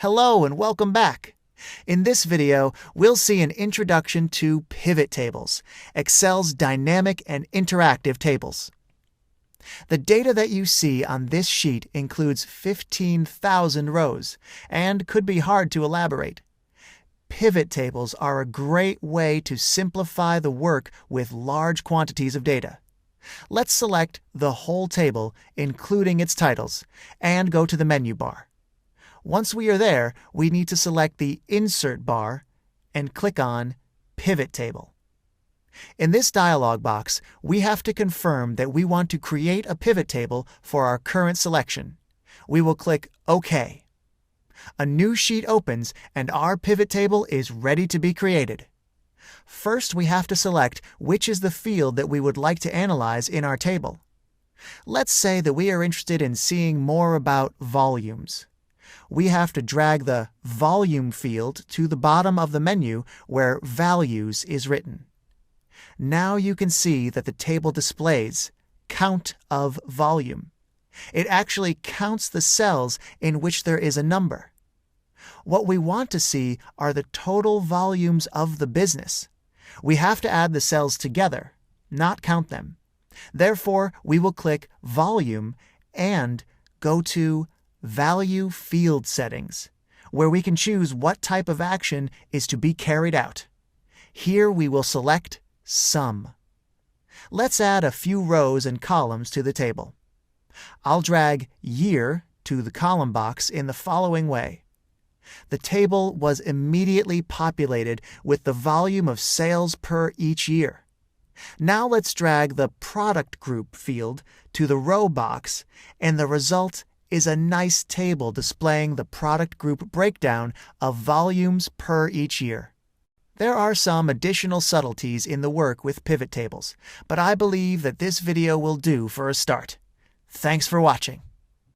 Hello and welcome back. In this video, we'll see an introduction to pivot tables, Excel's dynamic and interactive tables. The data that you see on this sheet includes 15,000 rows and could be hard to elaborate. Pivot tables are a great way to simplify the work with large quantities of data. Let's select the whole table, including its titles, and go to the menu bar. Once we are there, we need to select the Insert bar and click on Pivot Table. In this dialog box, we have to confirm that we want to create a pivot table for our current selection. We will click OK. A new sheet opens and our pivot table is ready to be created. First, we have to select which is the field that we would like to analyze in our table. Let's say that we are interested in seeing more about volumes. We have to drag the Volume field to the bottom of the menu where Values is written. Now you can see that the table displays Count of Volume. It actually counts the cells in which there is a number. What we want to see are the total volumes of the business. We have to add the cells together, not count them. Therefore, we will click Volume and go to Value Field Settings, where we can choose what type of action is to be carried out. Here we will select Sum. Let's add a few rows and columns to the table. I'll drag Year to the column box in the following way. The table was immediately populated with the volume of sales per each year. Now let's drag the Product Group field to the row box, and the result is a nice table displaying the product group breakdown of volumes per each year. There are some additional subtleties in the work with pivot tables, but I believe that this video will do for a start. Thanks for watching.